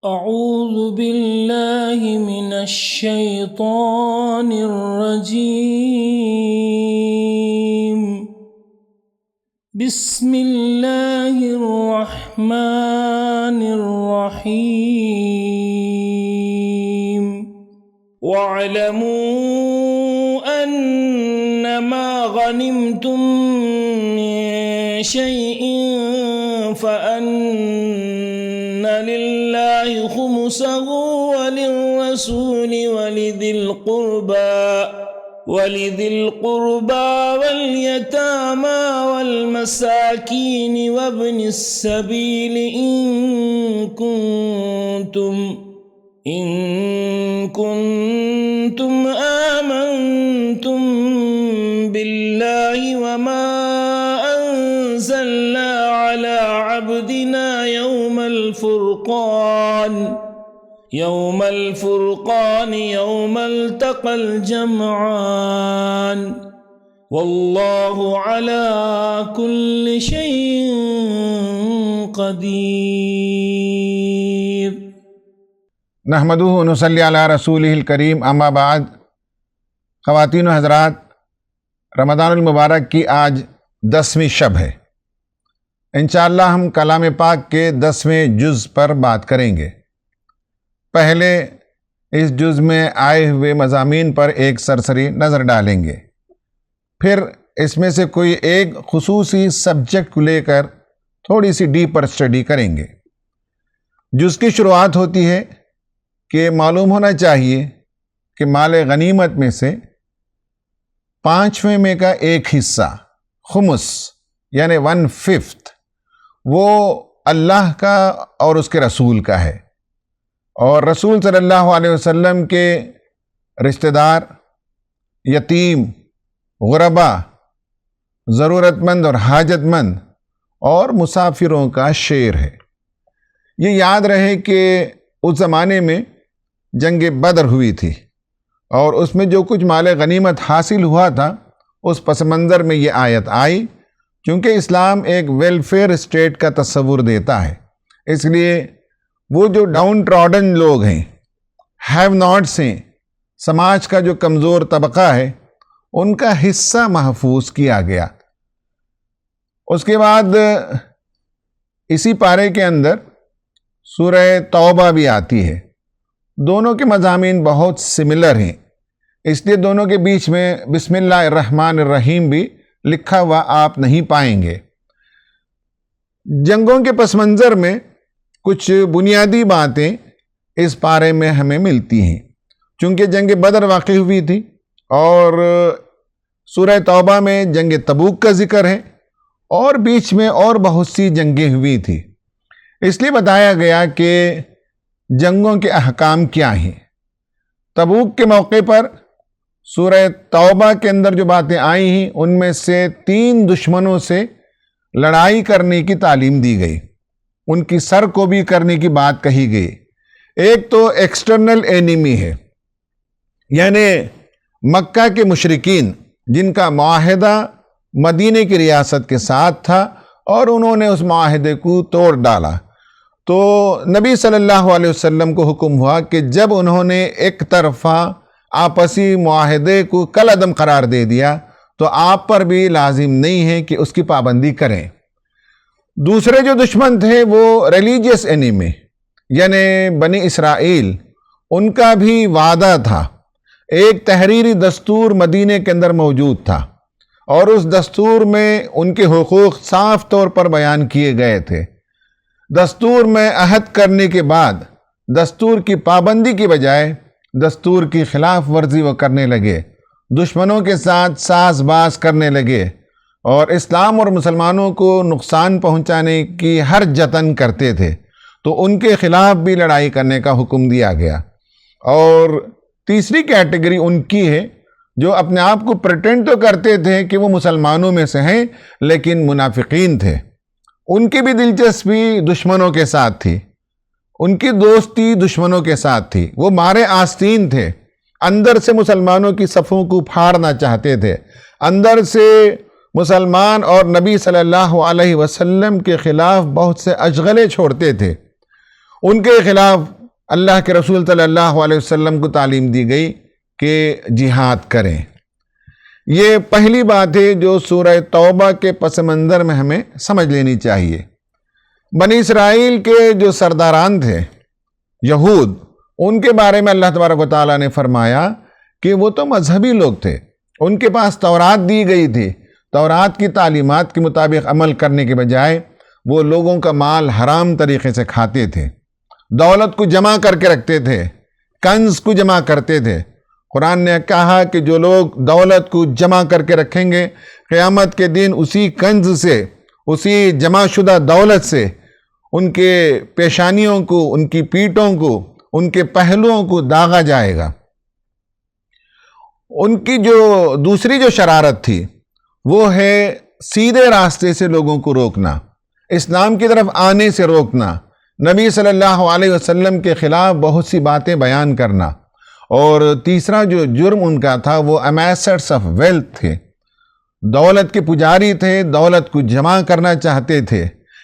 أعوذ بالله من الشيطان الرجيم. بسم الله الرحمن الرحيم. واعلموا أنما غنمتم من شيء فأن لله خمسه وللرسول ولذي القربى واليتامى والمساكين وابن السبيل إن كنتم آمنتم بالله وما أنزلنا على عبدنا يوم الفرقان يوم التقى الجمعان والله على كل شيء قدير. نحمدہ و نصلی علی رسولہ الکریم، اما بعد. خواتین و حضرات، رمضان المبارک کی آج 10ویں شب ہے. انشاءاللہ ہم کلام پاک کے 10ویں جز پر بات کریں گے. پہلے اس جز میں آئے ہوئے مضامین پر ایک سرسری نظر ڈالیں گے، پھر اس میں سے کوئی ایک خصوصی سبجیکٹ کو لے کر تھوڑی سی ڈیپر اسٹڈی کریں گے. جز کی شروعات ہوتی ہے کہ معلوم ہونا چاہیے کہ مال غنیمت میں سے 5ویں میں کا ایک حصہ، خمس یعنی 1/5، وہ اللہ کا اور اس کے رسول کا ہے، اور رسول صلی اللہ علیہ وسلم کے رشتہ دار، یتیم، غربا، ضرورت مند اور حاجت مند اور مسافروں کا شیر ہے. یہ یاد رہے کہ اس زمانے میں جنگ بدر ہوئی تھی، اور اس میں جو کچھ مال غنیمت حاصل ہوا تھا اس پس منظر میں یہ آیت آئی، کیونکہ اسلام ایک ویلفیئر اسٹیٹ کا تصور دیتا ہے. اس لیے وہ جو ڈاؤن ٹراڈن لوگ ہیں، ہیو ناٹس ہیں، سماج کا جو کمزور طبقہ ہے، ان کا حصہ محفوظ کیا گیا. اس کے بعد اسی پارے کے اندر سورہ توبہ بھی آتی ہے. دونوں کے مضامین بہت سملر ہیں، اس لیے دونوں کے بیچ میں بسم اللہ الرحمن الرحیم بھی لکھا ہوا آپ نہیں پائیں گے. جنگوں کے پس منظر میں کچھ بنیادی باتیں اس پارے میں ہمیں ملتی ہیں، چونکہ جنگ بدر واقع ہوئی تھی، اور سورہ توبہ میں جنگ تبوک کا ذکر ہے، اور بیچ میں اور بہت سی جنگیں ہوئی تھی. اس لیے بتایا گیا کہ جنگوں کے احکام کیا ہیں. تبوک کے موقع پر سورہ توبہ کے اندر جو باتیں آئی ہیں، ان میں سے 3 دشمنوں سے لڑائی کرنے کی تعلیم دی گئی، ان کی سر کو بھی کرنے کی بات کہی گئی. ایک تو ایکسٹرنل اینیمی ہے، یعنی مکہ کے مشرکین، جن کا معاہدہ مدینے کی ریاست کے ساتھ تھا، اور انہوں نے اس معاہدے کو توڑ ڈالا. تو نبی صلی اللہ علیہ وسلم کو حکم ہوا کہ جب انہوں نے ایک طرفہ آپسی معاہدے کو کالعدم قرار دے دیا تو آپ پر بھی لازم نہیں ہے کہ اس کی پابندی کریں. دوسرے جو دشمن تھے وہ ریلیجیس اینیمی، یعنی بنی اسرائیل، ان کا بھی وعدہ تھا. ایک تحریری دستور مدینے کے اندر موجود تھا، اور اس دستور میں ان کے حقوق صاف طور پر بیان کیے گئے تھے. دستور میں عہد کرنے کے بعد دستور کی پابندی کی بجائے دستور کی خلاف ورزی وہ کرنے لگے، دشمنوں کے ساتھ ساز باز کرنے لگے، اور اسلام اور مسلمانوں کو نقصان پہنچانے کی ہر جتن کرتے تھے. تو ان کے خلاف بھی لڑائی کرنے کا حکم دیا گیا. اور تیسری کیٹیگری ان کی ہے جو اپنے آپ کو پریٹینڈ تو کرتے تھے کہ وہ مسلمانوں میں سے ہیں، لیکن منافقین تھے. ان کی بھی دلچسپی دشمنوں کے ساتھ تھی، ان کی دوستی دشمنوں کے ساتھ تھی. وہ مارے آستین تھے، اندر سے مسلمانوں کی صفوں کو پھاڑنا چاہتے تھے، اندر سے مسلمان اور نبی صلی اللہ علیہ وسلم کے خلاف بہت سے اشغلے چھوڑتے تھے. ان کے خلاف اللہ کے رسول صلی اللہ علیہ وسلم کو تعلیم دی گئی کہ جہاد کریں۔ یہ پہلی بات ہے جو سورہ توبہ کے پس منظر میں ہمیں سمجھ لینی چاہیے۔ بنی اسرائیل کے جو سرداران تھے یہود، ان کے بارے میں اللہ تبارک و تعالیٰ نے فرمایا کہ وہ تو مذہبی لوگ تھے، ان کے پاس تورات دی گئی تھی، تورات کی تعلیمات کے مطابق عمل کرنے کے بجائے وہ لوگوں کا مال حرام طریقے سے کھاتے تھے، دولت کو جمع کر کے رکھتے تھے، کنز کو جمع کرتے تھے۔ قرآن نے کہا کہ جو لوگ دولت کو جمع کر کے رکھیں گے، قیامت کے دن اسی کنز سے، اسی جمع شدہ دولت سے ان کے پیشانیوں کو، ان کی پیٹھوں کو، ان کے پہلوؤں کو داغا جائے گا۔ ان کی جو دوسری جو شرارت تھی وہ ہے سیدھے راستے سے لوگوں کو روکنا، اسلام کی طرف آنے سے روکنا، نبی صلی اللہ علیہ وسلم کے خلاف بہت سی باتیں بیان کرنا، اور تیسرا جو جرم ان کا تھا وہ امیسٹس آف ویلتھ تھے، دولت کے پجاری تھے، دولت کو جمع کرنا چاہتے تھے۔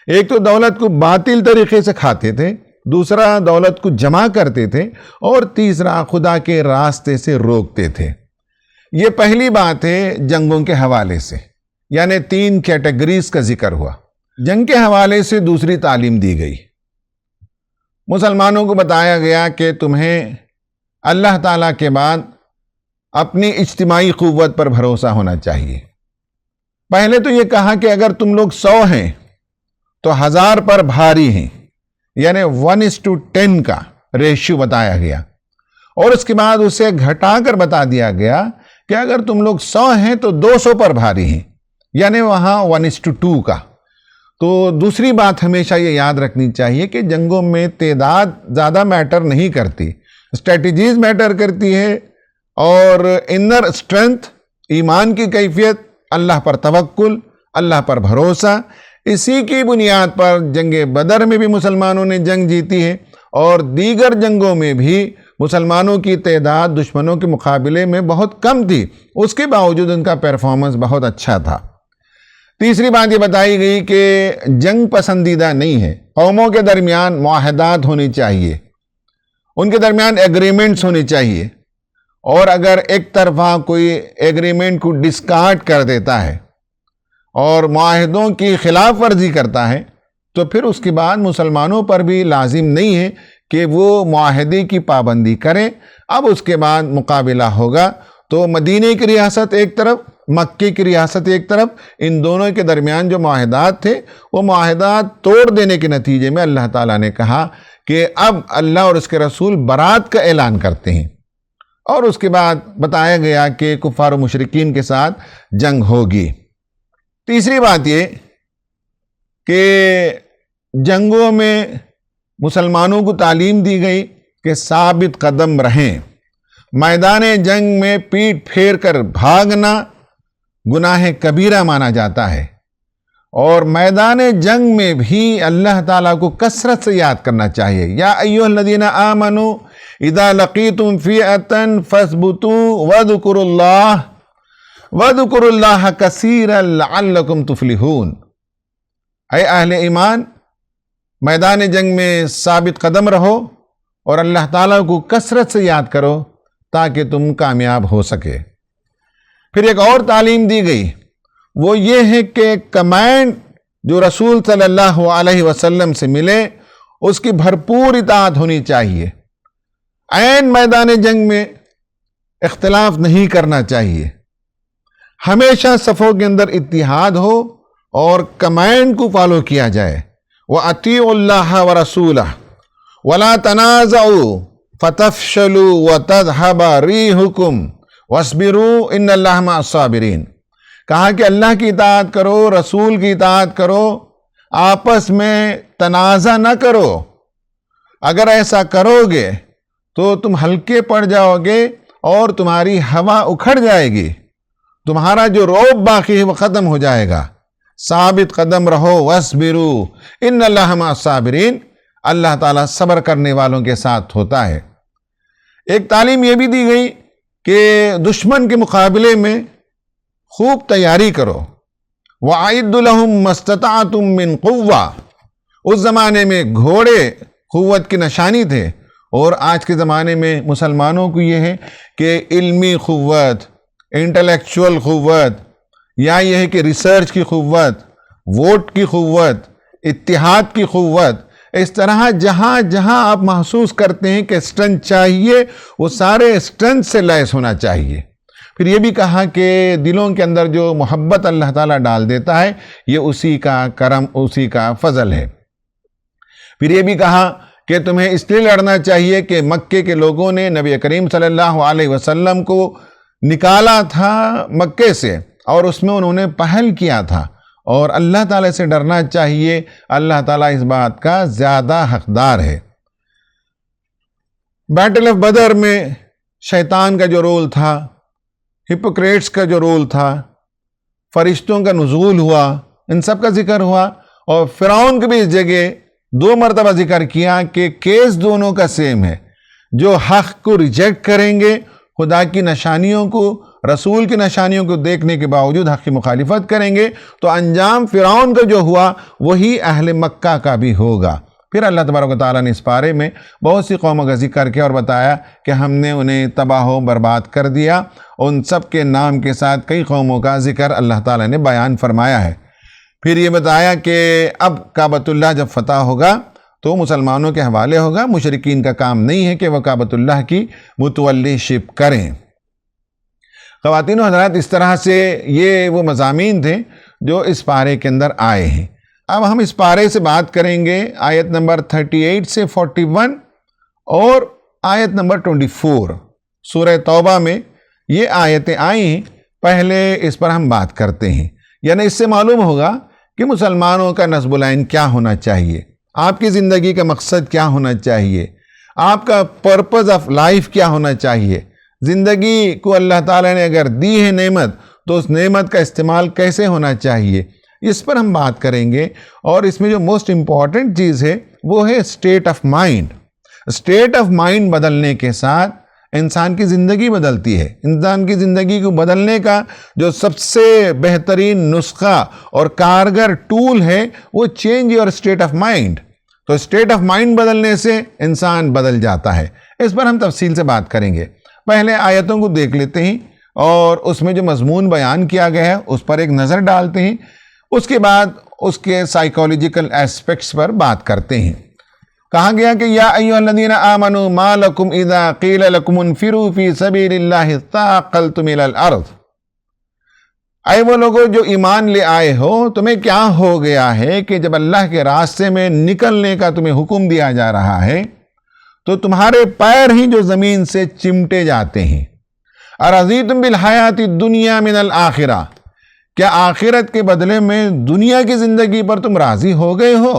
ایک تو دولت کو باطل طریقے سے کھاتے تھے، دوسرا دولت کو جمع کرتے تھے، اور تیسرا خدا کے راستے سے روکتے تھے۔ یہ پہلی بات ہے جنگوں کے حوالے سے، یعنی 3 کیٹیگریز کا ذکر ہوا۔ جنگ کے حوالے سے دوسری تعلیم دی گئی، مسلمانوں کو بتایا گیا کہ تمہیں اللہ تعالیٰ کے بعد اپنی اجتماعی قوت پر بھروسہ ہونا چاہیے۔ پہلے تو یہ کہا کہ اگر تم لوگ 100 ہیں تو 1000 پر بھاری ہیں، یعنی 1:10 کا ریشیو بتایا گیا، اور اس کے بعد اسے گھٹا کر بتا دیا گیا کہ اگر تم لوگ 100 ہیں تو 200 پر بھاری ہیں، یعنی وہاں 1:2 کا۔ تو دوسری بات ہمیشہ یہ یاد رکھنی چاہیے کہ جنگوں میں تعداد زیادہ میٹر نہیں کرتی، اسٹریٹجیز میٹر کرتی ہے، اور انر اسٹرینتھ، ایمان کی کیفیت، اللہ پر توکل، اللہ پر بھروسہ، اسی کی بنیاد پر جنگ بدر میں بھی مسلمانوں نے جنگ جیتی ہے، اور دیگر جنگوں میں بھی مسلمانوں کی تعداد دشمنوں کے مقابلے میں بہت کم تھی، اس کے باوجود ان کا پرفارمنس بہت اچھا تھا۔ تیسری بات یہ بتائی گئی کہ جنگ پسندیدہ نہیں ہے، قوموں کے درمیان معاہدات ہونی چاہیے، ان کے درمیان ایگریمنٹس ہونی چاہیے، اور اگر ایک طرفہ کوئی ایگریمنٹ کو ڈسکارڈ کر دیتا ہے اور معاہدوں کی خلاف ورزی کرتا ہے تو پھر اس کے بعد مسلمانوں پر بھی لازم نہیں ہے کہ وہ معاہدے کی پابندی کریں۔ اب اس کے بعد مقابلہ ہوگا تو مدینے کی ریاست ایک طرف، مکے کی ریاست ایک طرف، ان دونوں کے درمیان جو معاہدات تھے وہ معاہدات توڑ دینے کے نتیجے میں اللہ تعالیٰ نے کہا کہ اب اللہ اور اس کے رسول برات کا اعلان کرتے ہیں، اور اس کے بعد بتایا گیا کہ کفار و مشرکین کے ساتھ جنگ ہوگی۔ تیسری بات یہ کہ جنگوں میں مسلمانوں کو تعلیم دی گئی کہ ثابت قدم رہیں، میدان جنگ میں پیٹھ پھیر کر بھاگنا گناہ کبیرہ مانا جاتا ہے، اور میدان جنگ میں بھی اللہ تعالیٰ کو کثرت سے یاد کرنا چاہیے۔ یا ایھا الذین آمنوا اذا لقیتم فئۃ فاثبتوا واذکروا اللہ کثیرا لعلکم تفلحون۔ اے اہل ایمان، میدان جنگ میں ثابت قدم رہو اور اللہ تعالیٰ کو کثرت سے یاد کرو تاکہ تم کامیاب ہو سکے۔ پھر ایک اور تعلیم دی گئی، وہ یہ ہے کہ کمانڈ جو رسول صلی اللہ علیہ وسلم سے ملے اس کی بھرپور اطاعت ہونی چاہیے، عین میدان جنگ میں اختلاف نہیں کرنا چاہیے، ہمیشہ صفوں کے اندر اتحاد ہو اور کمانڈ کو فالو کیا جائے۔ وَأَطِيعُوا اللَّهَ وَرَسُولَهُ وَلَا تَنَازَعُوا فَتَفْشَلُوا وَتَذْهَبَ رِيحُكُمْ وَاصْبِرُوا إِنَّ اللَّهَ مَعَ الصَّابِرِينَ۔ کہا کہ اللہ کی اطاعت کرو، رسول کی اطاعت کرو، آپس میں تنازع نہ کرو۔ اگر ایسا کرو گے تو تم ہلکے پڑ جاؤ گے اور تمہاری ہوا اکھڑ جائے گی، تمہارا جو روب باقی ہے وہ ختم ہو جائے گا۔ ثابت قدم رہو، وَاصْبِرُوا إِنَّ اللَّهَ مَعَ الصَّابِرِينَ، اللہ تعالیٰ صبر کرنے والوں کے ساتھ ہوتا ہے۔ ایک تعلیم یہ بھی دی گئی کہ دشمن کے مقابلے میں خوب تیاری کرو۔ وَأَعِدُّوا لَهُم مَّا اسْتَطَعْتُم مِّن قُوَّةٍ، اس زمانے میں گھوڑے قوت کی نشانی تھے، اور آج کے زمانے میں مسلمانوں کو یہ ہے کہ علمی قوت، انٹلیکچول قوت، یا یہ ہے کہ ریسرچ کی قوت، ووٹ کی قوت، اتحاد کی قوت، اس طرح جہاں جہاں آپ محسوس کرتے ہیں کہ اسٹرنتھ چاہیے، وہ سارے اسٹرنتھ سے لیس ہونا چاہیے۔ پھر یہ بھی کہا کہ دلوں کے اندر جو محبت اللہ تعالیٰ ڈال دیتا ہے، یہ اسی کا کرم، اسی کا فضل ہے۔ پھر یہ بھی کہا کہ تمہیں اس لیے لڑنا چاہیے کہ مکے کے لوگوں نے نبی کریم صلی اللہ علیہ وسلم کو نکالا تھا مکے سے، اور اس میں انہوں نے پہل کیا تھا، اور اللہ تعالیٰ سے ڈرنا چاہیے۔ اللہ تعالیٰ اس بات کا زیادہ حقدار ہے۔ بیٹل آف بدر میں شیطان کا جو رول تھا، ہپوکریٹس کا جو رول تھا، فرشتوں کا نزول ہوا، ان سب کا ذکر ہوا، اور فرعون کے بھی اس جگہ 2 مرتبہ ذکر کیا کہ کیس دونوں کا سیم ہے۔ جو حق کو ریجیکٹ کریں گے، خدا کی نشانیوں کو، رسول کی نشانیوں کو دیکھنے کے باوجود حق کی مخالفت کریں گے، تو انجام فرعون کا جو ہوا وہی اہل مکہ کا بھی ہوگا۔ پھر اللہ تبارک و تعالیٰ نے اس بارے میں بہت سی قوموں کا ذکر کیا اور بتایا کہ ہم نے انہیں تباہ و برباد کر دیا۔ ان سب کے نام کے ساتھ کئی قوموں کا ذکر اللہ تعالیٰ نے بیان فرمایا ہے۔ پھر یہ بتایا کہ اب کعبۃ اللہ جب فتح ہوگا تو مسلمانوں کے حوالے ہوگا، مشرکین کا کام نہیں ہے کہ وہ کعبۃ اللہ کی متولی شپ کریں۔ خواتین و حضرات، اس طرح سے یہ وہ مضامین تھے جو اس پارے کے اندر آئے ہیں۔ اب ہم اس پارے سے بات کریں گے آیت نمبر 38 سے 41 اور آیت نمبر 24۔ سورہ توبہ میں یہ آیتیں آئی ہیں، پہلے اس پر ہم بات کرتے ہیں۔ یعنی اس سے معلوم ہوگا کہ مسلمانوں کا نصب العین کیا ہونا چاہیے، آپ کی زندگی کا مقصد کیا ہونا چاہیے، آپ کا پرپز آف لائف کیا ہونا چاہیے۔ زندگی کو اللہ تعالیٰ نے اگر دی ہے نعمت، تو اس نعمت کا استعمال کیسے ہونا چاہیے، اس پر ہم بات کریں گے۔ اور اس میں جو موسٹ امپورٹنٹ چیز ہے وہ ہے state of mind. State of mind بدلنے کے ساتھ انسان کی زندگی بدلتی ہے۔ انسان کی زندگی کو بدلنے کا جو سب سے بہترین نسخہ اور کارگر ٹول ہے وہ change your state of mind. تو اسٹیٹ آف مائنڈ بدلنے سے انسان بدل جاتا ہے۔ اس پر ہم تفصیل سے بات کریں گے۔ پہلے آیتوں کو دیکھ لیتے ہیں اور اس میں جو مضمون بیان کیا گیا ہے اس پر ایک نظر ڈالتے ہیں، اس کے بعد اس کے سائیکولوجیکل ایسپیکٹس پر بات کرتے ہیں۔ کہا گیا کہ یا ایھا الذین آمنوا ما لکم اذا قیل لکم انفروا فی سبیل اللہ اثاقلتم الی الارض۔ اے وہ لوگوں جو ایمان لے آئے ہو، تمہیں کیا ہو گیا ہے کہ جب اللہ کے راستے میں نکلنے کا تمہیں حکم دیا جا رہا ہے تو تمہارے پیر ہی جو زمین سے چمٹے جاتے ہیں۔ ارضیتم بالحیات الدنیا من الآخرہ، کیا آخرت کے بدلے میں دنیا کی زندگی پر تم راضی ہو گئے ہو؟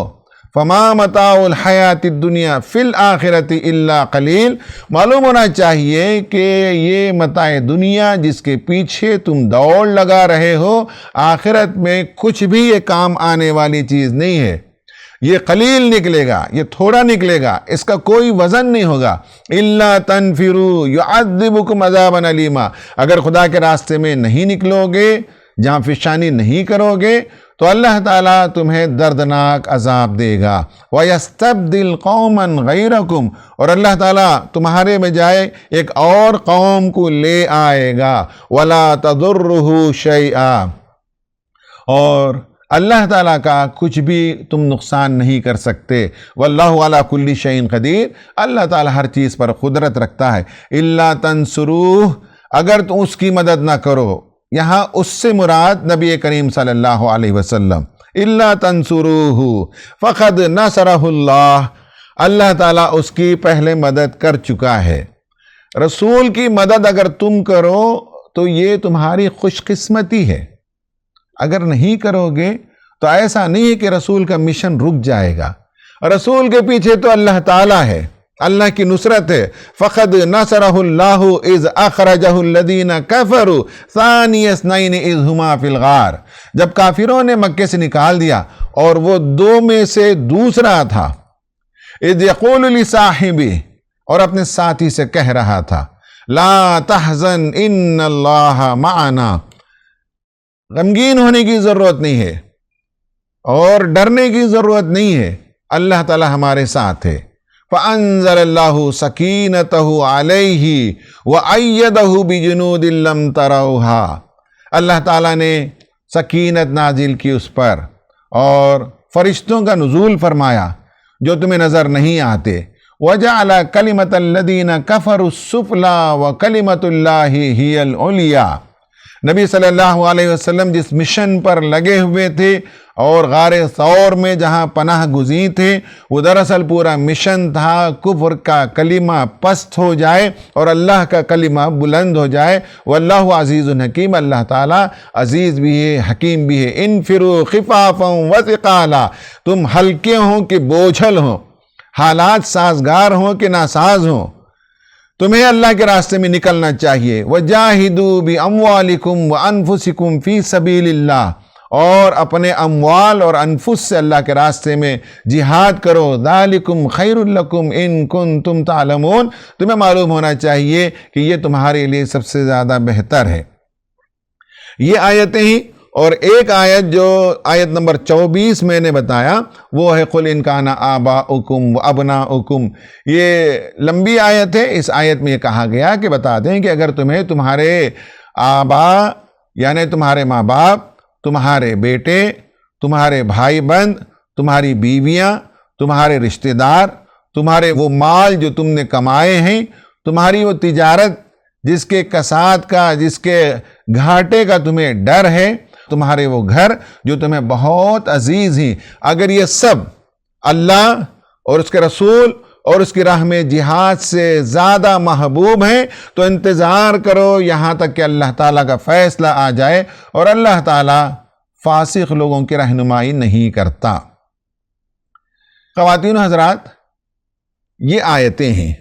فما متاع الحیات الدنیا فی الآخرۃ الا قلیل۔ معلوم ہونا چاہیے کہ یہ متاع دنیا جس کے پیچھے تم دوڑ لگا رہے ہو، آخرت میں کچھ بھی یہ کام آنے والی چیز نہیں ہے۔ یہ قلیل نکلے گا، یہ تھوڑا نکلے گا، اس کا کوئی وزن نہیں ہوگا۔ الا تنفروا يعذبكم عذابا الیما، اگر خدا کے راستے میں نہیں نکلو گے، جہاں فشانی نہیں کرو گے، تو اللہ تعالیٰ تمہیں دردناک عذاب دے گا۔ وَيَسْتَبْدِلْ قَوْمًا غَيْرَكُمْ، اور اللہ تعالیٰ تمہارے بجائے ایک اور قوم کو لے آئے گا۔ وَلَا تَضُرُّهُ شَيْئًا، اور اللہ تعالیٰ کا کچھ بھی تم نقصان نہیں کر سکتے۔ وَاللَّهُ عَلَى كُلِّ شَيْءٍ قَدِيرٌ، اللہ تعالیٰ ہر چیز پر قدرت رکھتا ہے۔ إِلَّا تَنْصُرُوهُ، اگر تم اس کی مدد نہ کرو، یہاں اس سے مراد نبی کریم صلی اللہ علیہ وسلم۔ الا تنصروہ فقد نصرہ اللہ، اللہ تعالیٰ اس کی پہلے مدد کر چکا ہے۔ رسول کی مدد اگر تم کرو تو یہ تمہاری خوش قسمتی ہے، اگر نہیں کرو گے تو ایسا نہیں ہے کہ رسول کا مشن رک جائے گا۔ رسول کے پیچھے تو اللہ تعالیٰ ہے، اللہ کی نصرت ہے۔ فقد نصرہ اللہ اذ اخرجہ الذین کفروا ثانی اثنین اذ ہما فی الغار، جب کافروں نے مکے سے نکال دیا اور وہ 2 میں سے دوسرا تھا۔ اذ یقول لصاحبہ، اور اپنے ساتھی سے کہہ رہا تھا، لا تحزن ان اللہ معنا، غمگین ہونے کی ضرورت نہیں ہے اور ڈرنے کی ضرورت نہیں ہے، اللہ تعالی ہمارے ساتھ ہے۔ فَأَنزَلَ اللَّهُ سَكِينَتَهُ عَلَيْهِ وَأَيَّدَهُ بِجُنُودٍ لَّمْ تَرَوْهَا، اللہ تعالیٰ نے سکینت نازل کی اس پر اور فرشتوں کا نزول فرمایا جو تمہیں نظر نہیں آتے۔ وَجَعَلَ كَلِمَةَ الَّذِينَ كَفَرُوا السُّفْلَىٰ وَكَلِمَةُ اللَّهِ هِيَ الْعُلْيَا۔ نبی صلی اللہ علیہ وسلم جس مشن پر لگے ہوئے تھے اور غار ثور میں جہاں پناہ گزین تھے، وہ دراصل پورا مشن تھا کفر کا کلمہ پست ہو جائے اور اللہ کا کلمہ بلند ہو جائے۔ واللہ عزیز حکیم، اللہ تعالیٰ عزیز بھی ہے، حکیم بھی ہے۔ انفروا خفافا وثقالا، تم ہلکے ہوں کہ بوجھل ہوں، حالات سازگار ہوں کہ ناساز ہوں، تمہیں اللہ کے راستے میں نکلنا چاہیے۔ وَجَاهِدُوا بِأَمْوَالِكُمْ وَأَنفُسِكُمْ فِي سَبِيلِ اللَّهِ، اور اپنے اموال اور انفس سے اللہ کے راستے میں جہاد کرو۔ ذَلِكُمْ خَيْرٌ لَكُمْ إِن كُنتُمْ تَعْلَمُونَ، تمہیں معلوم ہونا چاہیے کہ یہ تمہارے لیے سب سے زیادہ بہتر ہے۔ یہ آیتیں ہی اور ایک آیت جو آیت نمبر 24 میں نے بتایا وہ ہے قُلْ إِن كَانَ آبَاؤُكُمْ وَأَبْنَاؤُكُمْ، یہ لمبی آیت ہے۔ اس آیت میں یہ کہا گیا کہ بتا دیں کہ اگر تمہیں تمہارے آبا یعنی تمہارے ماں باپ، تمہارے بیٹے، تمہارے بھائی بند، تمہاری بیویاں، تمہارے رشتہ دار، تمہارے وہ مال جو تم نے کمائے ہیں، تمہاری وہ تجارت جس کے کساد کا، جس کے گھاٹے کا تمہیں ڈر ہے، تمہارے وہ گھر جو تمہیں بہت عزیز ہیں، اگر یہ سب اللہ اور اس کے رسول اور اس کی راہ میں جہاد سے زیادہ محبوب ہیں تو انتظار کرو یہاں تک کہ اللہ تعالیٰ کا فیصلہ آ جائے، اور اللہ تعالیٰ فاسق لوگوں کی رہنمائی نہیں کرتا۔ خواتین و حضرات، یہ آیتیں ہیں،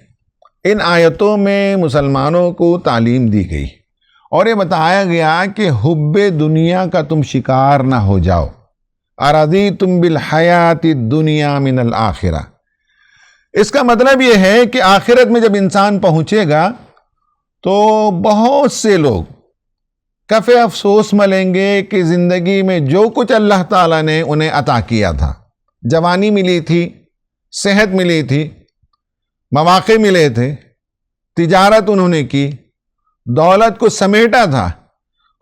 ان آیتوں میں مسلمانوں کو تعلیم دی گئی اور یہ بتایا گیا کہ حب دنیا کا تم شکار نہ ہو جاؤ۔ اَرَضِیتُم بِالْحَیَاةِ الدُّنْیَا مِنَ الْآخِرَةِ، اس کا مطلب یہ ہے کہ آخرت میں جب انسان پہنچے گا تو بہت سے لوگ کف افسوس ملیں گے کہ زندگی میں جو کچھ اللہ تعالیٰ نے انہیں عطا کیا تھا، جوانی ملی تھی، صحت ملی تھی، مواقع ملے تھے، تجارت انہوں نے کی، دولت کو سمیٹا تھا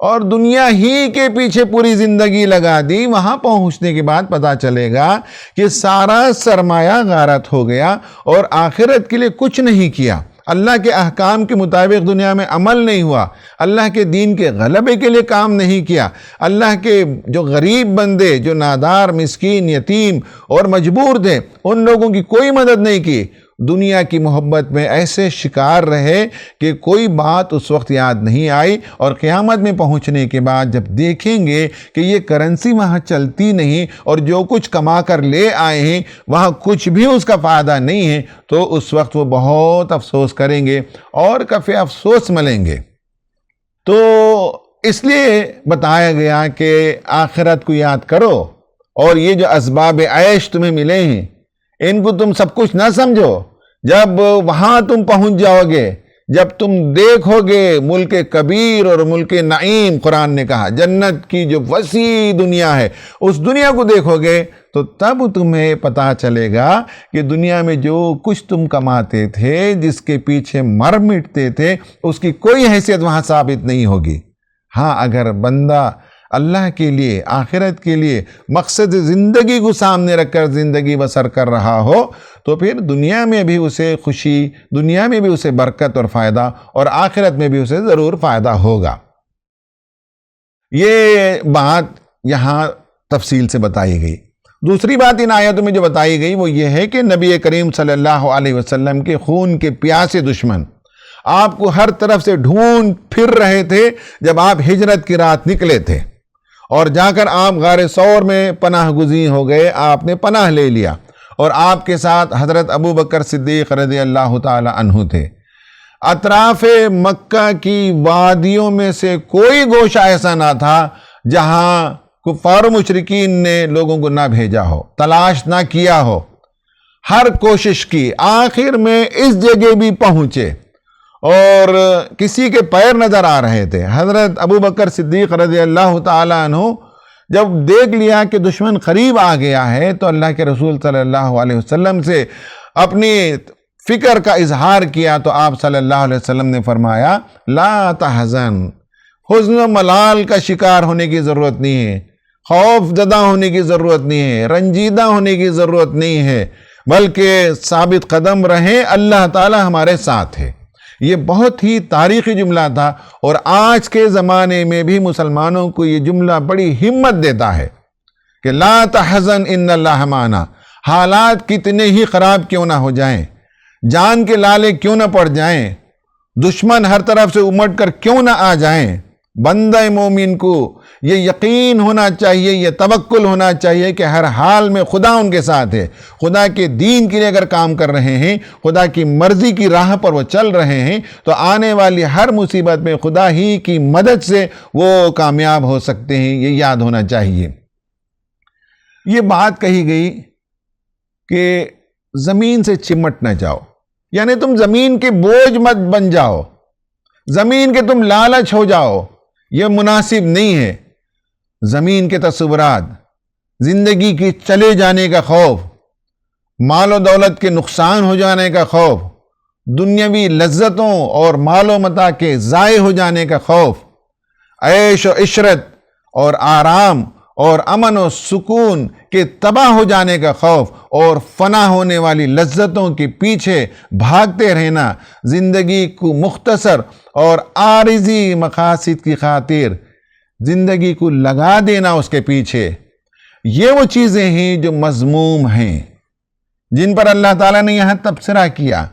اور دنیا ہی کے پیچھے پوری زندگی لگا دی، وہاں پہنچنے کے بعد پتہ چلے گا کہ سارا سرمایہ غارت ہو گیا اور آخرت کے لیے کچھ نہیں کیا، اللہ کے احکام کے مطابق دنیا میں عمل نہیں ہوا، اللہ کے دین کے غلبے کے لیے کام نہیں کیا، اللہ کے جو غریب بندے، جو نادار، مسکین، یتیم اور مجبور تھے، ان لوگوں کی کوئی مدد نہیں کی، دنیا کی محبت میں ایسے شکار رہے کہ کوئی بات اس وقت یاد نہیں آئی، اور قیامت میں پہنچنے کے بعد جب دیکھیں گے کہ یہ کرنسی وہاں چلتی نہیں اور جو کچھ کما کر لے آئے ہیں وہاں کچھ بھی اس کا فائدہ نہیں ہے، تو اس وقت وہ بہت افسوس کریں گے اور کف افسوس ملیں گے۔ تو اس لیے بتایا گیا کہ آخرت کو یاد کرو، اور یہ جو اسباب عیش تمہیں ملے ہیں ان کو تم سب کچھ نہ سمجھو، جب وہاں تم پہنچ جاؤ گے، جب تم دیکھو گے ملک کبیر اور ملک نعیم، قرآن نے کہا جنت کی جو وسیع دنیا ہے، اس دنیا کو دیکھو گے تو تب تمہیں پتہ چلے گا کہ دنیا میں جو کچھ تم کماتے تھے، جس کے پیچھے مر مٹتے تھے، اس کی کوئی حیثیت وہاں ثابت نہیں ہوگی۔ ہاں، اگر بندہ اللہ کے لیے، آخرت کے لیے مقصد زندگی کو سامنے رکھ کر زندگی بسر کر رہا ہو تو پھر دنیا میں بھی اسے خوشی، دنیا میں بھی اسے برکت اور فائدہ، اور آخرت میں بھی اسے ضرور فائدہ ہوگا۔ یہ بات یہاں تفصیل سے بتائی گئی۔ دوسری بات ان آیتوں میں جو بتائی گئی وہ یہ ہے کہ نبی کریم صلی اللہ علیہ وسلم کے خون کے پیاسے دشمن آپ کو ہر طرف سے ڈھونڈ پھر رہے تھے جب آپ ہجرت کی رات نکلے تھے، اور جا کر آپ غار ثور میں پناہ گزین ہو گئے، آپ نے پناہ لے لیا، اور آپ کے ساتھ حضرت ابو بکر صدیق رضی اللہ تعالی عنہ تھے۔ اطراف مکہ کی وادیوں میں سے کوئی گوشہ ایسا نہ تھا جہاں کفار و مشرکین نے لوگوں کو نہ بھیجا ہو، تلاش نہ کیا ہو، ہر کوشش کی، آخر میں اس جگہ بھی پہنچے اور کسی کے پیر نظر آ رہے تھے۔ حضرت ابو بکر صدیق رضی اللہ تعالیٰ عنہ جب دیکھ لیا کہ دشمن قریب آ گیا ہے تو اللہ کے رسول صلی اللہ علیہ وسلم سے اپنی فکر کا اظہار کیا تو آپ صلی اللہ علیہ وسلم نے فرمایا لا تحزن، حزن و ملال کا شکار ہونے کی ضرورت نہیں ہے، خوف زدہ ہونے کی ضرورت نہیں ہے، رنجیدہ ہونے کی ضرورت نہیں ہے، بلکہ ثابت قدم رہیں، اللہ تعالی ہمارے ساتھ ہے۔ یہ بہت ہی تاریخی جملہ تھا، اور آج کے زمانے میں بھی مسلمانوں کو یہ جملہ بڑی ہمت دیتا ہے کہ لا تحزن ان اللہ معنا۔ حالات کتنے ہی خراب کیوں نہ ہو جائیں، جان کے لالے کیوں نہ پڑ جائیں، دشمن ہر طرف سے امٹ کر کیوں نہ آ جائیں، بندہ مومن کو یہ یقین ہونا چاہیے، یہ توکل ہونا چاہیے کہ ہر حال میں خدا ان کے ساتھ ہے۔ خدا کے دین کے لیے اگر کام کر رہے ہیں، خدا کی مرضی کی راہ پر وہ چل رہے ہیں، تو آنے والی ہر مصیبت میں خدا ہی کی مدد سے وہ کامیاب ہو سکتے ہیں، یہ یاد ہونا چاہیے۔ یہ بات کہی گئی کہ زمین سے چمٹ نہ جاؤ، یعنی تم زمین کے بوجھ مت بن جاؤ، زمین کے تم لالچ ہو جاؤ، یہ مناسب نہیں ہے۔ زمین کے تصورات، زندگی کے چلے جانے کا خوف، مال و دولت کے نقصان ہو جانے کا خوف، دنیاوی لذتوں اور مال و متاع کے ضائع ہو جانے کا خوف، عیش و عشرت اور آرام اور امن و سکون کے تباہ ہو جانے کا خوف، اور فنا ہونے والی لذتوں کے پیچھے بھاگتے رہنا، زندگی کو مختصر اور عارضی مقاصد کی خاطر زندگی کو لگا دینا اس کے پیچھے، یہ وہ چیزیں ہیں جو مذموم ہیں، جن پر اللہ تعالیٰ نے یہاں تبصرہ کیا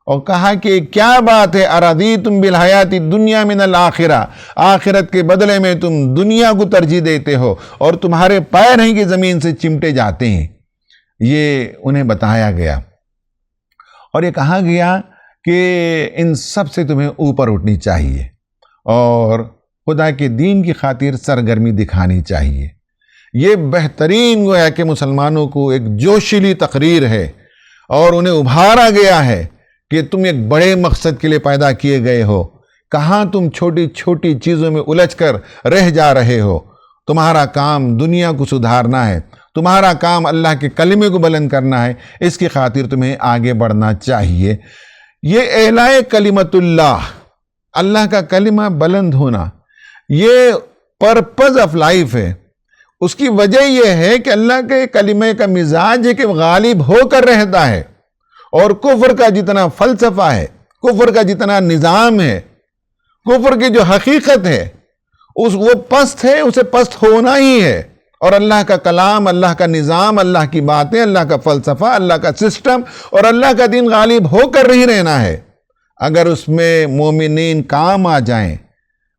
اور کہا کہ کیا بات ہے، اراضیتم بالحیات الدنیا من الآخرہ، آخرت کے بدلے میں تم دنیا کو ترجیح دیتے ہو، اور تمہارے پیر ہیں کہ زمین سے چمٹے جاتے ہیں۔ یہ انہیں بتایا گیا، اور یہ کہا گیا کہ ان سب سے تمہیں اوپر اٹھنی چاہیے اور خدا کے دین کی خاطر سرگرمی دکھانی چاہیے۔ یہ بہترین گویا کہ مسلمانوں کو ایک جوشیلی تقریر ہے، اور انہیں ابھارا گیا ہے کہ تم ایک بڑے مقصد کے لیے پیدا کیے گئے ہو، کہاں تم چھوٹی چھوٹی چیزوں میں الجھ کر رہ جا رہے ہو۔ تمہارا کام دنیا کو سدھارنا ہے، تمہارا کام اللہ کے کلمے کو بلند کرنا ہے، اس کی خاطر تمہیں آگے بڑھنا چاہیے۔ یہ اعلاء کلمت اللہ، اللہ کا کلمہ بلند ہونا، یہ پرپز آف لائف ہے۔ اس کی وجہ یہ ہے کہ اللہ کے کلمے کا مزاج ہے کہ غالب ہو کر رہتا ہے، اور کفر کا جتنا فلسفہ ہے، کفر کا جتنا نظام ہے، کفر کی جو حقیقت ہے، وہ پست ہے، اسے پست ہونا ہی ہے، اور اللہ کا کلام، اللہ کا نظام، اللہ کی باتیں، اللہ کا فلسفہ، اللہ کا سسٹم اور اللہ کا دین غالب ہو کر ہی رہنا ہے۔ اگر اس میں مومنین کام آ جائیں،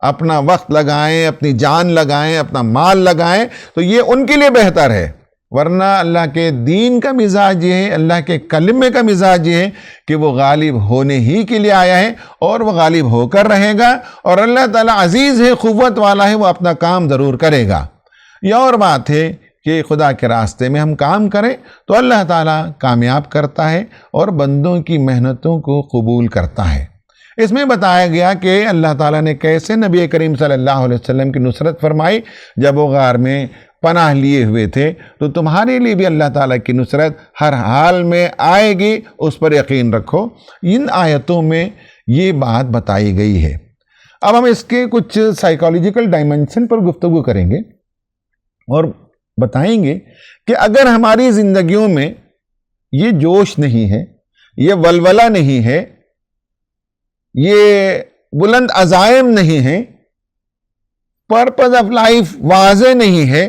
اپنا وقت لگائیں، اپنی جان لگائیں، اپنا مال لگائیں، تو یہ ان کے لیے بہتر ہے، ورنہ اللہ کے دین کا مزاج یہ ہے، اللہ کے کلمے کا مزاج یہ ہے کہ وہ غالب ہونے ہی کے لیے آیا ہے، اور وہ غالب ہو کر رہے گا، اور اللہ تعالیٰ عزیز ہے، قوت والا ہے، وہ اپنا کام ضرور کرے گا۔ یہ اور بات ہے کہ خدا کے راستے میں ہم کام کریں تو اللہ تعالیٰ کامیاب کرتا ہے اور بندوں کی محنتوں کو قبول کرتا ہے۔ اس میں بتایا گیا کہ اللہ تعالیٰ نے کیسے نبی کریم صلی اللہ علیہ وسلم کی نصرت فرمائی جب وہ غار میں پناہ لیے ہوئے تھے، تو تمہارے لیے بھی اللہ تعالیٰ کی نصرت ہر حال میں آئے گی، اس پر یقین رکھو۔ ان آیتوں میں یہ بات بتائی گئی ہے۔ اب ہم اس کے کچھ سائیکالوجیکل ڈائمنشن پر گفتگو کریں گے اور بتائیں گے کہ اگر ہماری زندگیوں میں یہ جوش نہیں ہے، یہ ولولہ نہیں ہے، یہ بلند عزائم نہیں ہے، پرپز آف لائف واضح نہیں ہے،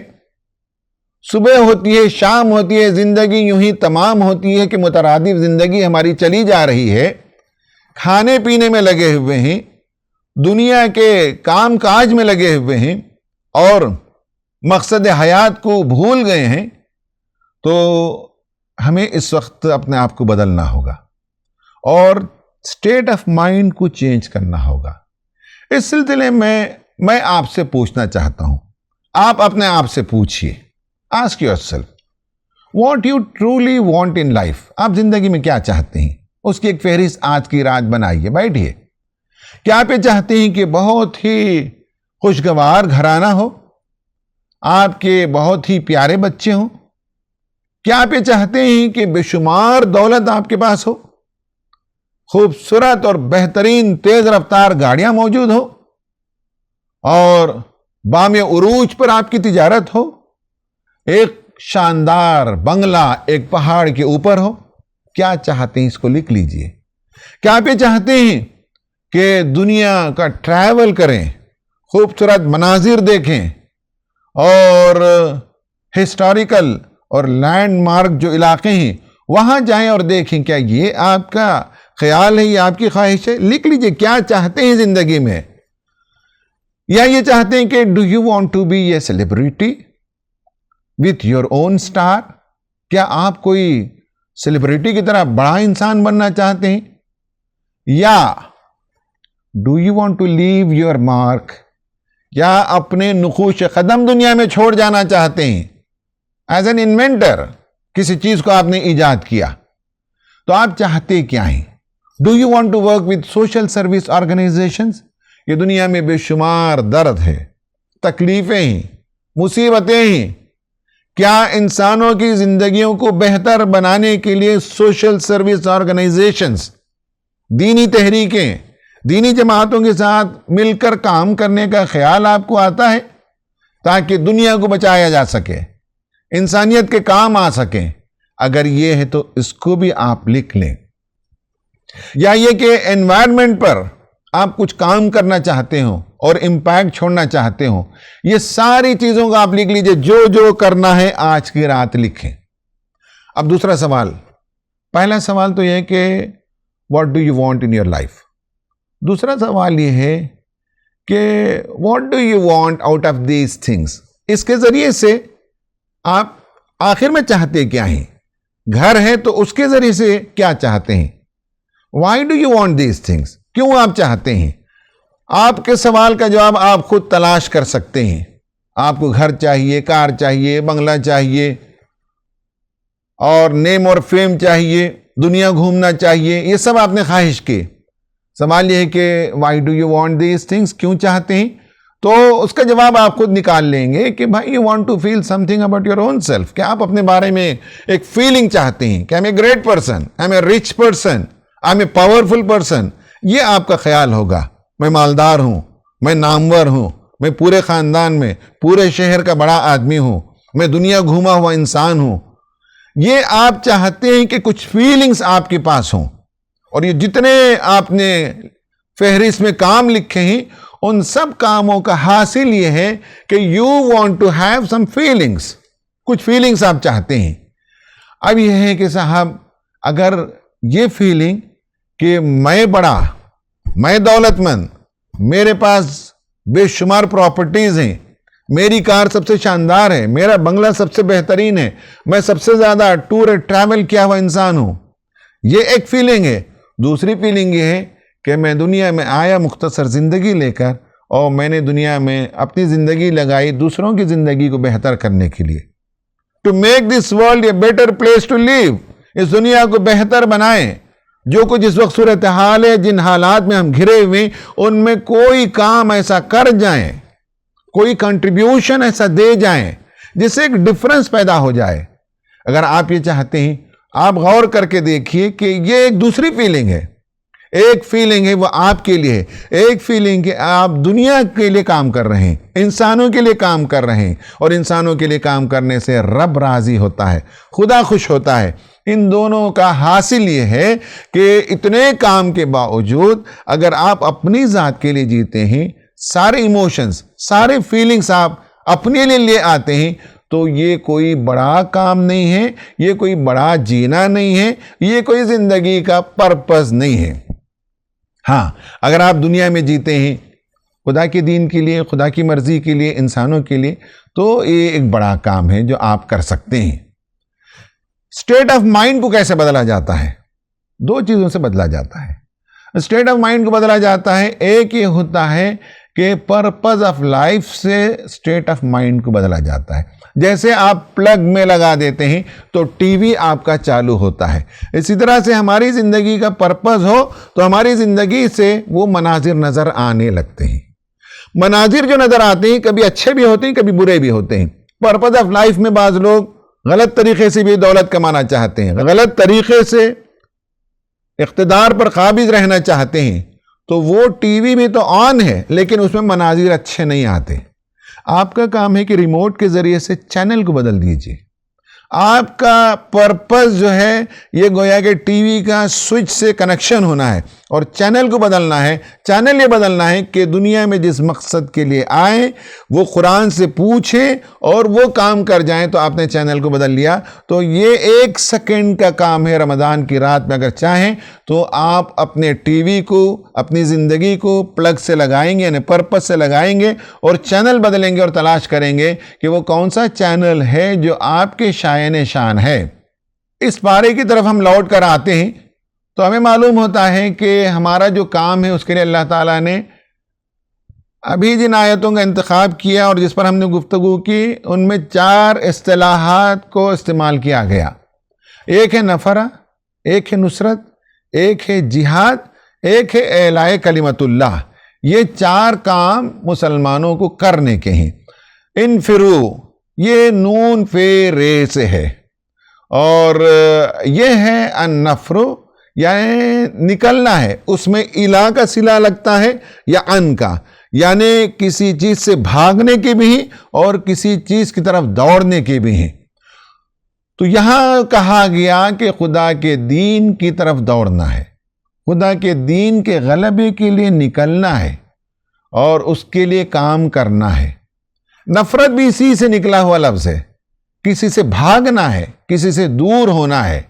صبح ہوتی ہے، شام ہوتی ہے، زندگی یوں ہی تمام ہوتی ہے کہ مترادف زندگی ہماری چلی جا رہی ہے، کھانے پینے میں لگے ہوئے ہیں، دنیا کے کام کاج میں لگے ہوئے ہیں، اور مقصد حیات کو بھول گئے ہیں، تو ہمیں اس وقت اپنے آپ کو بدلنا ہوگا اور اسٹیٹ آف مائنڈ کو چینج کرنا ہوگا۔ اس سلسلے میں آپ سے پوچھنا چاہتا ہوں، آپ اپنے آپ سے پوچھئے، ask yourself what you truly want in life. آپ زندگی میں کیا چاہتے ہیں؟ اس کی ایک فہرست آج کی رات بنائیے، بیٹھیے۔ کیا آپ یہ چاہتے ہیں کہ بہت ہی خوشگوار گھرانہ ہو، آپ کے بہت ہی پیارے بچے ہوں؟ کیا آپ یہ چاہتے ہیں کہ بے شمار دولت آپ کے پاس ہو، خوبصورت اور بہترین تیز رفتار گاڑیاں موجود ہو، اور بام عروج پر آپ کی تجارت ہو، ایک شاندار بنگلہ ایک پہاڑ کے اوپر ہو؟ کیا چاہتے ہیں اس کو لکھ لیجئے۔ کیا آپ یہ چاہتے ہیں کہ دنیا کا ٹریول کریں، خوبصورت مناظر دیکھیں، اور ہسٹوریکل اور لینڈ مارک جو علاقے ہیں وہاں جائیں اور دیکھیں؟ کیا یہ آپ کا خیال ہے، یہ آپ کی خواہش ہے؟ لکھ لیجئے کیا چاہتے ہیں زندگی میں۔ یا یہ چاہتے ہیں کہ do you want to be a celebrity with your own star? کیا آپ کوئی سیلیبریٹی کی طرح بڑا انسان بننا چاہتے ہیں؟ یا do you want to leave your mark? یا اپنے نقوش قدم دنیا میں چھوڑ جانا چاہتے ہیں ایز این انوینٹر؟ کسی چیز کو آپ نے ایجاد کیا تو آپ چاہتے کیا ہیں؟ Do you want to work with social service organizations? یہ دنیا میں بے شمار درد ہے، تکلیفیں ہیں، مصیبتیں ہیں۔ کیا انسانوں کی زندگیوں کو بہتر بنانے کے لیے سوشل سروس آرگنائزیشنز، دینی تحریکیں، دینی جماعتوں کے ساتھ مل کر کام کرنے کا خیال آپ کو آتا ہے تاکہ دنیا کو بچایا جا سکے، انسانیت کے کام آ سکیں؟ اگر یہ ہے تو اس کو بھی آپ لکھ لیں۔ یا یہ کہ انوائرمنٹ پر آپ کچھ کام کرنا چاہتے ہو اور امپیکٹ چھوڑنا چاہتے ہو؟ یہ ساری چیزوں کا آپ لکھ لیجئے، جو جو کرنا ہے آج کی رات لکھیں۔ اب دوسرا سوال، پہلا سوال تو یہ ہے کہ what do you want in your life? دوسرا سوال یہ ہے کہ what do you want out of these things? اس کے ذریعے سے آپ آخر میں چاہتے کیا ہیں؟ گھر ہے تو اس کے ذریعے سے کیا چاہتے ہیں؟ Why do you want these things? کیوں آپ چاہتے ہیں؟ آپ کے سوال کا جواب آپ خود تلاش کر سکتے ہیں۔ آپ کو گھر چاہیے، کار چاہیے، بنگلہ چاہیے، اور نیم اور فیم چاہیے، دنیا گھومنا چاہیے، یہ سب آپ نے خواہش کی۔ سوال یہ ہے کہ why do you want these things? کیوں چاہتے ہیں؟ تو اس کا جواب آپ خود نکال لیں گے کہ بھائی you want to feel something about your own self, کہ آپ اپنے بارے میں ایک فیلنگ چاہتے ہیں کہ I am a great person, I am a reach person, I am a powerful person. یہ آپ کا خیال ہوگا، میں مالدار ہوں، میں نامور ہوں، میں پورے خاندان میں، پورے شہر کا بڑا آدمی ہوں، میں دنیا گھوما ہوا انسان ہوں۔ یہ آپ چاہتے ہیں کہ کچھ فیلنگز آپ کے پاس ہوں، اور یہ جتنے آپ نے فہرست میں کام لکھے ہیں ان سب کاموں کا حاصل یہ ہے کہ you want to have some feelings, کچھ فیلنگز آپ چاہتے ہیں۔ اب یہ ہے کہ صاحب اگر یہ فیلنگ کہ میں بڑا، میں دولت مند، میرے پاس بے شمار پراپرٹیز ہیں، میری کار سب سے شاندار ہے، میرا بنگلہ سب سے بہترین ہے، میں سب سے زیادہ ٹور ٹریول کیا ہوا انسان ہوں، یہ ایک فیلنگ ہے۔ دوسری فیلنگ یہ ہے کہ میں دنیا میں آیا مختصر زندگی لے کر، اور میں نے دنیا میں اپنی زندگی لگائی دوسروں کی زندگی کو بہتر کرنے کے لیے، to make this world a better place to live, اس دنیا کو بہتر بنائیں۔ جو کچھ اس وقت صورتحال ہے، جن حالات میں ہم گھرے ہوئے، ان میں کوئی کام ایسا کر جائیں، کوئی کنٹریبیوشن ایسا دے جائیں جس سے ایک ڈفرنس پیدا ہو جائے۔ اگر آپ یہ چاہتے ہیں، آپ غور کر کے دیکھیے کہ یہ ایک دوسری فیلنگ ہے۔ ایک فیلنگ ہے وہ آپ کے لیے، ایک فیلنگ کہ آپ دنیا کے لیے کام کر رہے ہیں، انسانوں کے لیے کام کر رہے ہیں، اور انسانوں کے لیے کام کرنے سے رب راضی ہوتا ہے، خدا خوش ہوتا ہے۔ ان دونوں کا حاصل یہ ہے کہ اتنے کام کے باوجود اگر آپ اپنی ذات کے لیے جیتے ہیں، سارے ایموشنز، سارے فیلنگز آپ اپنے لیے لے آتے ہیں، تو یہ کوئی بڑا کام نہیں ہے، یہ کوئی بڑا جینا نہیں ہے، یہ کوئی زندگی کا پرپس نہیں ہے۔ ہاں، اگر آپ دنیا میں جیتے ہیں خدا کے دین کے لیے، خدا کی مرضی کے لیے، انسانوں کے لیے، تو یہ ایک بڑا کام ہے جو آپ کر سکتے ہیں۔ اسٹیٹ آف مائنڈ کو کیسے بدلا جاتا ہے؟ دو چیزوں سے بدلا جاتا ہے۔ اسٹیٹ آف مائنڈ کو بدلا جاتا ہے، ایک یہ ہوتا ہے کہ پرپز آف لائف سے اسٹیٹ آف مائنڈ کو بدلا جاتا ہے۔ جیسے آپ پلگ میں لگا دیتے ہیں تو ٹی وی آپ کا چالو ہوتا ہے، اسی طرح سے ہماری زندگی کا پرپز ہو تو ہماری زندگی سے وہ مناظر نظر آنے لگتے ہیں۔ مناظر جو نظر آتے ہیں کبھی اچھے بھی ہوتے ہیں، کبھی برے بھی ہوتے ہیں۔ پرپز آف لائف میں بعض لوگ غلط طریقے سے بھی دولت کمانا چاہتے ہیں، غلط طریقے سے اقتدار پر قابض رہنا چاہتے ہیں، تو وہ ٹی وی بھی تو آن ہے لیکن اس میں مناظر اچھے نہیں آتے۔ آپ کا کام ہے کہ ریموٹ کے ذریعے سے چینل کو بدل دیجئے۔ آپ کا پرپس جو ہے یہ گویا کہ ٹی وی کا سوئچ سے کنیکشن ہونا ہے اور چینل کو بدلنا ہے۔ چینل یہ بدلنا ہے کہ دنیا میں جس مقصد کے لیے آئیں وہ قرآن سے پوچھیں اور وہ کام کر جائیں، تو آپ نے چینل کو بدل لیا۔ تو یہ 1 سیکنڈ کا کام ہے رمضان کی رات میں، اگر چاہیں تو آپ اپنے ٹی وی کو، اپنی زندگی کو پلگ سے لگائیں گے، یعنی پرپس سے لگائیں گے اور چینل بدلیں گے اور تلاش کریں گے کہ وہ کون سا چینل ہے جو آپ کے شائن شان ہے۔ اس پارے کی طرف ہم لوٹ کر آتے ہیں تو ہمیں معلوم ہوتا ہے کہ ہمارا جو کام ہے اس کے لیے اللہ تعالیٰ نے ابھی جن آیتوں کا انتخاب کیا اور جس پر ہم نے گفتگو کی، ان میں 4 اصطلاحات کو استعمال کیا گیا۔ ایک ہے نفرہ، ایک ہے نصرت، ایک ہے جہاد، ایک ہے اعلاء کلمت اللہ۔ یہ 4 کام مسلمانوں کو کرنے کے ہیں۔ انفرو، یہ نون فے رے سے ہے، اور یہ ہے النفر، یعنی نکلنا ہے۔ اس میں الا کا صلہ لگتا ہے یا ان کا، یعنی کسی چیز سے بھاگنے کے بھی اور کسی چیز کی طرف دوڑنے کے بھی ہیں۔ تو یہاں کہا گیا کہ خدا کے دین کی طرف دوڑنا ہے، خدا کے دین کے غلبے کے لیے نکلنا ہے اور اس کے لیے کام کرنا ہے۔ نفرت بھی اسی سے نکلا ہوا لفظ ہے، کسی سے بھاگنا ہے، کسی سے دور ہونا ہے۔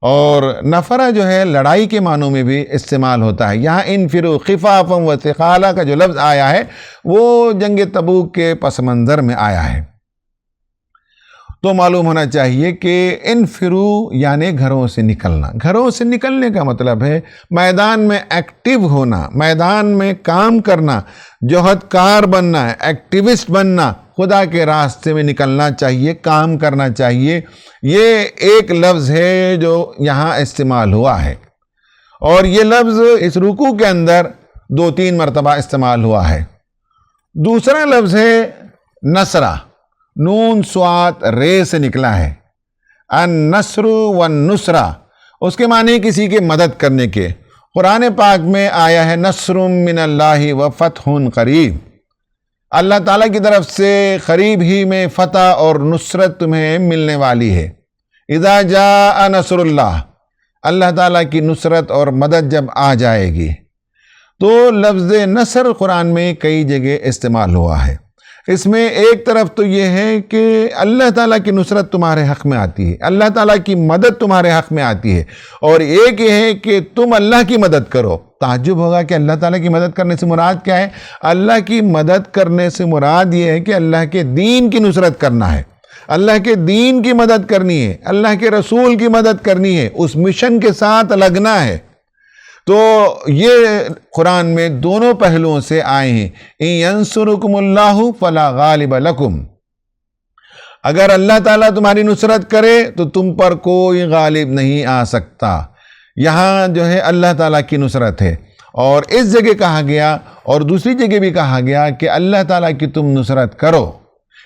اور نفرہ جو ہے لڑائی کے معنوں میں بھی استعمال ہوتا ہے۔ یہاں انفرو خفافا و ثقالا کا جو لفظ آیا ہے وہ جنگ تبوک کے پس منظر میں آیا ہے۔ تو معلوم ہونا چاہیے کہ انفرو یعنی گھروں سے نکلنا۔ گھروں سے نکلنے کا مطلب ہے میدان میں ایکٹیو ہونا، میدان میں کام کرنا، جوہدکار بننا، ایکٹیوسٹ بننا، خدا کے راستے میں نکلنا چاہیے، کام کرنا چاہیے۔ یہ ایک لفظ ہے جو یہاں استعمال ہوا ہے، اور یہ لفظ اس رکوع کے اندر 2-3 مرتبہ استعمال ہوا ہے۔ دوسرا لفظ ہے نصرہ، نون صاد رے سے نکلا ہے۔ النصر والنصرہ، اس کے معنی کسی کی مدد کرنے کے۔ قرآن پاک میں آیا ہے نصر من اللہ و فتح قریب، اللہ تعالیٰ کی طرف سے قریب ہی میں فتح اور نصرت تمہیں ملنے والی ہے۔ اذا جاء نصر اللہ، اللہ تعالیٰ کی نصرت اور مدد جب آ جائے گی۔ تو لفظ نصر قرآن میں کئی جگہ استعمال ہوا ہے۔ اس میں ایک طرف تو یہ ہے کہ اللہ تعالیٰ کی نصرت تمہارے حق میں آتی ہے، اللہ تعالیٰ کی مدد تمہارے حق میں آتی ہے، اور ایک یہ ہے کہ تم اللہ کی مدد کرو۔ تعجب ہوگا کہ اللہ تعالیٰ کی مدد کرنے سے مراد کیا ہے؟ اللہ کی مدد کرنے سے مراد یہ ہے کہ اللہ کے دین کی نصرت کرنا ہے، اللہ کے دین کی مدد کرنی ہے، اللہ کے رسول کی مدد کرنی ہے، اس مشن کے ساتھ لگنا ہے۔ تو یہ قرآن میں دونوں پہلوؤں سے آئے ہیں۔ ان ینصرکم اللہ فلا غالب لکم، اگر اللہ تعالیٰ تمہاری نصرت کرے تو تم پر کوئی غالب نہیں آ سکتا۔ یہاں جو ہے اللہ تعالیٰ کی نصرت ہے، اور اس جگہ کہا گیا اور دوسری جگہ بھی کہا گیا کہ اللہ تعالیٰ کی تم نصرت کرو۔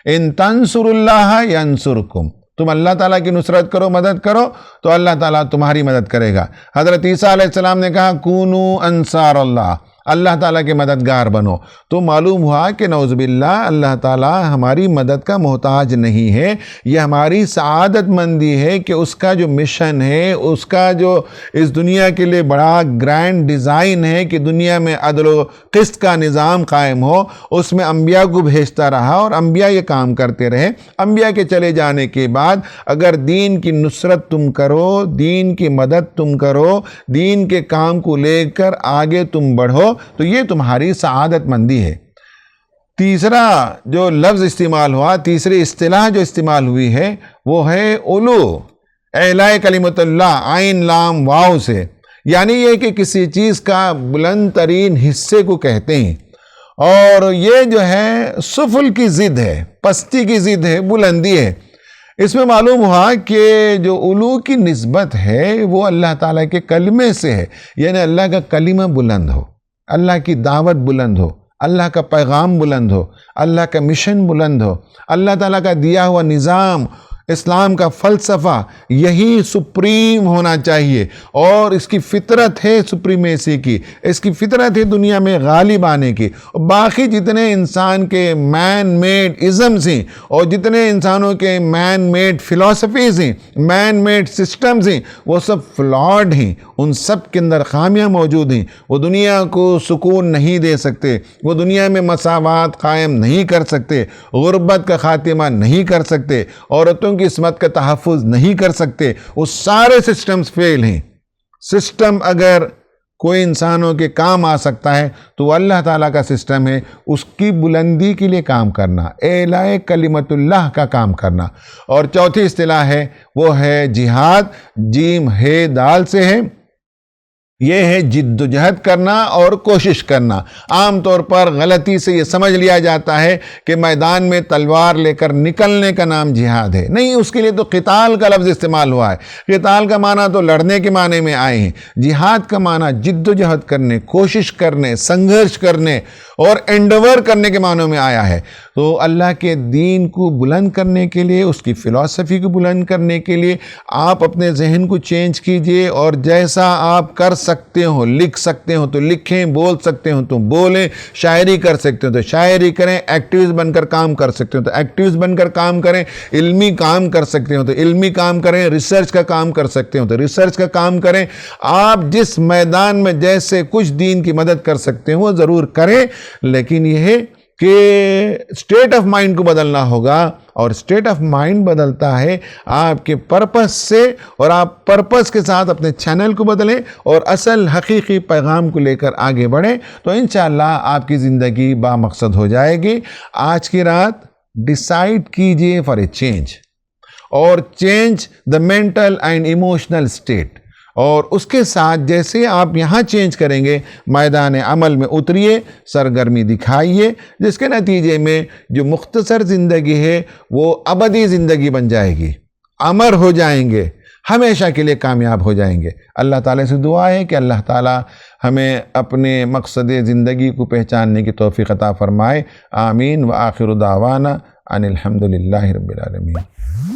ان تنصر اللہ ینصرکم، تم اللہ تعالیٰ کی نصرت کرو، مدد کرو تو اللہ تعالیٰ تمہاری مدد کرے گا۔ حضرت عیسیٰ علیہ السلام نے کہا کونو انصار اللہ، اللہ تعالیٰ کے مددگار بنو۔ تو معلوم ہوا کہ نعوذ باللہ اللہ تعالیٰ ہماری مدد کا محتاج نہیں ہے، یہ ہماری سعادت مندی ہے کہ اس کا جو مشن ہے، اس کا جو اس دنیا کے لیے بڑا گرینڈ ڈیزائن ہے کہ دنیا میں عدل و قسط کا نظام قائم ہو، اس میں انبیاء کو بھیجتا رہا اور انبیاء یہ کام کرتے رہے۔ انبیاء کے چلے جانے کے بعد اگر دین کی نصرت تم کرو، دین کی مدد تم کرو، دین کے کام کو لے کر آگے تم بڑھو، تو یہ تمہاری سعادت مندی ہے۔ تیسرا جو لفظ استعمال ہوا، تیسری اصطلاح جو استعمال ہوئی ہے وہ ہے علو، اعلاء کلمت اللہ، عین لام واو سے، یعنی یہ کہ کسی چیز کا بلند ترین حصے کو کہتے ہیں، اور یہ جو ہے سفل کی ضد ہے، پستی کی ضد ہے، بلندی ہے۔ اس میں معلوم ہوا کہ جو علو کی نسبت ہے وہ اللہ تعالیٰ کے کلمے سے ہے، یعنی اللہ کا کلمہ بلند ہو، اللہ کی دعوت بلند ہو، اللہ کا پیغام بلند ہو، اللہ کا مشن بلند ہو، اللہ تعالیٰ کا دیا ہوا نظام اسلام کا فلسفہ یہی سپریم ہونا چاہیے، اور اس کی فطرت ہے سپریمیسی کی، اس کی فطرت ہے دنیا میں غالب آنے کی۔ باقی جتنے انسان کے مین میڈ ازمز ہیں اور جتنے انسانوں کے مین میڈ فلسفیز ہیں، مین میڈ سسٹمز ہیں، وہ سب فلاڈ ہیں، ان سب کے اندر خامیاں موجود ہیں۔ وہ دنیا کو سکون نہیں دے سکتے، وہ دنیا میں مساوات قائم نہیں کر سکتے، غربت کا خاتمہ نہیں کر سکتے، عورتوں کی عصمت کا تحفظ نہیں کر سکتے۔ وہ سارے سسٹمز فیل ہیں۔ سسٹم اگر کوئی انسانوں کے کام آ سکتا ہے تو وہ اللہ تعالیٰ کا سسٹم ہے، اس کی بلندی کے لیے کام کرنا، اعلاء کلمت اللہ کا کام کرنا۔ اور چوتھی اصطلاح ہے وہ ہے جہاد، جیم ہے دال سے ہے، یہ ہے جد و جہد کرنا اور کوشش کرنا۔ عام طور پر غلطی سے یہ سمجھ لیا جاتا ہے کہ میدان میں تلوار لے کر نکلنے کا نام جہاد ہے، نہیں، اس کے لیے تو قتال کا لفظ استعمال ہوا ہے۔ قتال کا معنی تو لڑنے کے معنی میں آئے ہیں، جہاد کا معنی جد و جہد کرنے، کوشش کرنے، سنگھرش کرنے اور انڈیور کرنے کے معنوں میں آیا ہے۔ تو اللہ کے دین کو بلند کرنے کے لیے، اس کی فلسفی کو بلند کرنے کے لیے آپ اپنے ذہن کو چینج کیجئے، اور جیسا آپ کر سکتے ہو، لکھ سکتے ہو تو لکھیں، بول سکتے ہو تو بولیں، شاعری کر سکتے ہو تو شاعری کریں، ایکٹیوسٹ بن کر کام کر سکتے ہو تو ایکٹیوسٹ بن کر کام کریں، علمی کام کر سکتے ہو تو علمی کام کریں، ریسرچ کا کام کر سکتے ہو تو ریسرچ کا کام کریں۔ آپ جس میدان میں جیسے کچھ دین کی مدد کر سکتے ہو وہ ضرور کریں، لیکن یہ ہے کہ اسٹیٹ آف مائنڈ کو بدلنا ہوگا، اور اسٹیٹ آف مائنڈ بدلتا ہے آپ کے پرپس سے، اور آپ پرپس کے ساتھ اپنے چینل کو بدلیں اور اصل حقیقی پیغام کو لے کر آگے بڑھیں، تو انشاءاللہ آپ کی زندگی بامقصد ہو جائے گی۔ آج کی رات ڈیسائیڈ کیجئے فار اے چینج، اور change the mental and emotional state, اور اس کے ساتھ جیسے آپ یہاں چینج کریں گے، میدان عمل میں اتریے، سرگرمی دکھائیے، جس کے نتیجے میں جو مختصر زندگی ہے وہ ابدی زندگی بن جائے گی، امر ہو جائیں گے، ہمیشہ کے لیے کامیاب ہو جائیں گے۔ اللہ تعالیٰ سے دعا ہے کہ اللہ تعالیٰ ہمیں اپنے مقصد زندگی کو پہچاننے کی توفیق عطا فرمائے۔ آمین۔ وآخر دعوانا ان الحمد للہ رب العالمین۔